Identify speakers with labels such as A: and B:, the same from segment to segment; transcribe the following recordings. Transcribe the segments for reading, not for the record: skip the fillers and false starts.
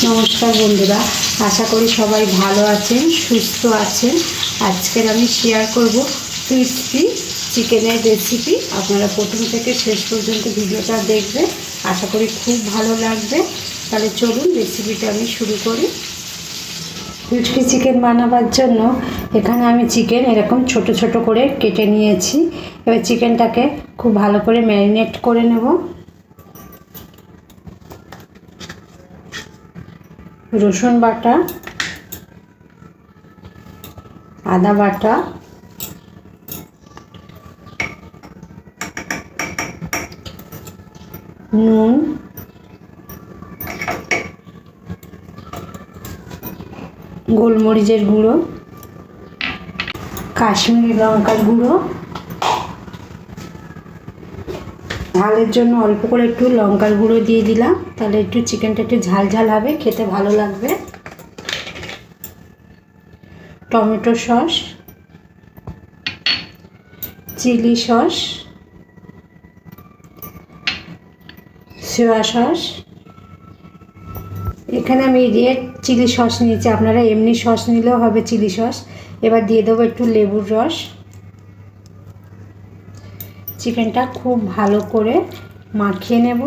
A: নমস্কার বন্ধুরা, আশা করি সবাই ভালো আছেন, সুস্থ আছেন। আজকের আমি শেয়ার করব ক্রিসপি চিকেনের রেসিপি। আপনারা প্রথম থেকে শেষ পর্যন্ত ভিডিওটা দেখবেন, আশা করি খুব ভালো লাগবে। তাহলে চলুন রেসিপিটা আমি শুরু করি। ক্রিসপি চিকেন বানাবার জন্য এখানে আমি চিকেন এরকম ছোট ছোট করে কেটে নিয়েছি। এবার চিকেনটাকে খুব ভালো করে ম্যারিনেট করে নেব। রসুন বাটা, আদা বাটা, নুন, গোলমরিচের গুঁড়ো, কাশ্মীরি লঙ্কার গুঁড়ো, ঝালের জন্য অল্প করে একটু লঙ্কার গুঁড়ো দিয়ে দিলাম, তাহলে একটু চিকেনটা একটু ঝাল ঝাল হবে, খেতে ভালো লাগবে। Tomato sauce, chilli sauce, soya sauce. এখানে আমি রেড চিলি সস নিয়েছি, আপনারা এমনি সস নিলেও হবে, চিলি সস। এবার দিয়ে দেবো একটু লেবুর রস। চিকেনটা খুব ভালো করে মাখিয়ে নেব।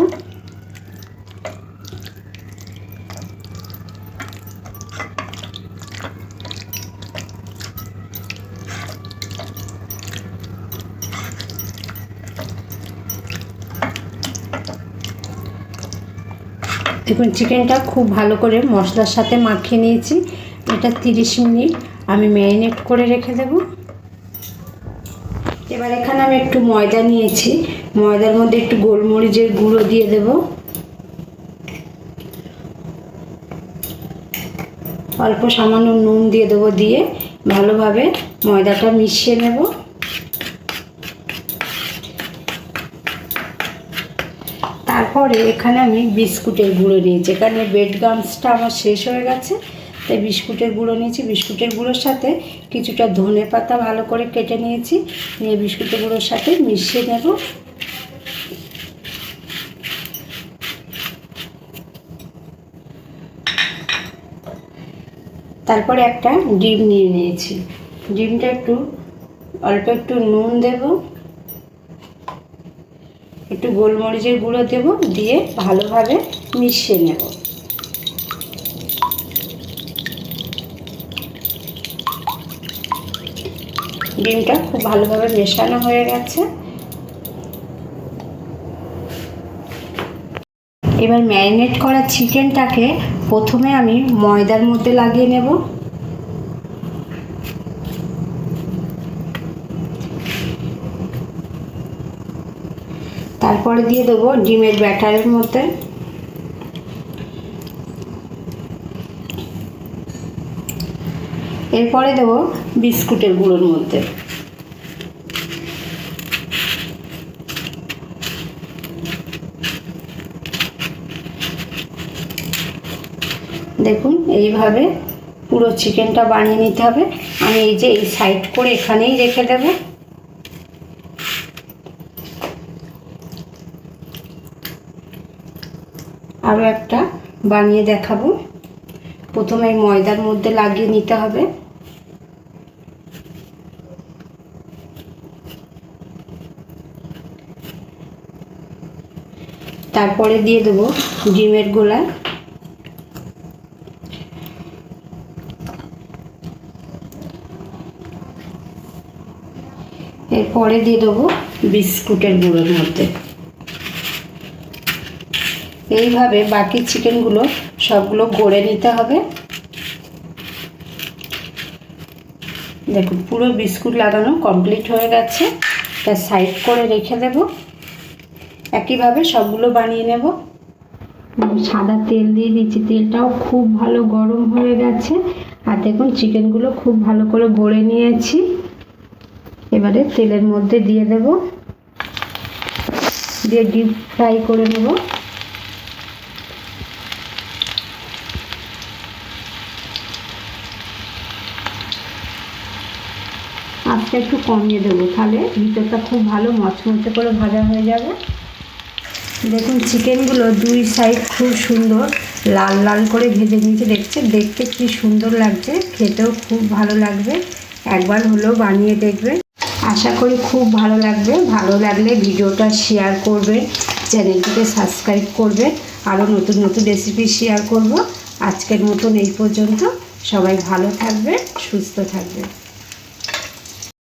A: দেখুন চিকেনটা খুব ভালো করে মশলার সাথে মাখিয়ে নিয়েছি। এটা 30 মিনিট আমি ম্যারিনেট করে রেখে দেব। এবার এখানে আমি একটু ময়দা নিয়েছি, ময়দার মধ্যে একটু গোলমরিচের গুঁড়ো দিয়ে দেব, অল্প সামান্য নুন দিয়ে দেবো, দিয়ে ভালোভাবে ময়দাটা মিশিয়ে নেব। তারপরে এখানে আমি বিস্কুটের গুঁড়ো নিয়েছি। এখানে ব্রেড গামসটা আমার শেষ হয়ে গেছে, তাই বিস্কুটের গুঁড়ো নিয়েছি। বিস্কুটের গুঁড়োর সাথে কিছুটা ধনে পাতা ভালো করে কেটে নিয়েছি, নিয়ে বিস্কুটের গুঁড়োর সাথে মিশিয়ে নেব। তারপরে একটা ডিম নিয়ে নিয়েছি। ডিমটা একটু অল্প একটু নুন দেব, একটু গোলমরিচের গুঁড়ো দেব, দিয়ে ভালোভাবে মিশিয়ে নেব। ডিমটা খুব ভালোভাবে মেশানো হয়ে গেছে। এবার ম্যারিনেট করা চিকেনটাকে প্রথমে আমি ময়দার মধ্যে লাগিয়ে নেব। তারপরে দিয়ে দেবো ডিমের ব্যাটারের মধ্যে। এরপরে দেবো বিস্কুটের গুঁড়োর মধ্যে। দেখুন এইভাবে পুরো চিকেনটা বানিয়ে নিতে হবে। আমি এই যে এই সাইড করে এখানেই রেখে দেব। আরও একটা বানিয়ে দেখাবো। প্রথমে ময়দার মধ্যে লাগিয়ে নিতে হবে, তারপরে দিয়ে দেবো ডিমের গোলা, এরপরে দিয়ে দেবো বিস্কুটের গুঁড়োর মধ্যে। এইভাবে বাকি চিকেনগুলো সবগুলো গড়ে নিতে হবে। দেখুন পুরো বিস্কুট লাগানো কমপ্লিট হয়ে গেছে, তা সাইড করে রেখে দেব। একইভাবে সবগুলো বানিয়ে নেব। সাদা তেল দিয়ে দিচ্ছি, তেলটাও খুব ভালো গরম হয়ে গেছে। আর দেখুন চিকেনগুলো খুব ভালো করে গড়ে নিয়েছি। এবারে তেলের মধ্যে দিয়ে দেব, দিয়ে ডিপ ফ্রাই করে নেব। আঁচটা একটু কমিয়ে দেবো, তাহলে ভিতরটা খুব ভালো মচমচে করে ভাজা হয়ে যাবে। দেখুন চিকেনগুলো দুই সাইড খুব সুন্দর লাল লাল করে ভেজে নিয়েছি, দেখতে কি সুন্দর লাগছে, খেতেও খুব ভালো লাগবে। একবার হলেও বানিয়ে দেখবে, আশা করি খুব ভালো লাগবে। ভালো লাগলে ভিডিওটা শেয়ার করবেন, চ্যানেলটিকে সাবস্ক্রাইব করবেন। আরও নতুন নতুন রেসিপি শেয়ার করব। আজকের মতন এই পর্যন্ত। সবাই ভালো থাকবে, সুস্থ থাকবে।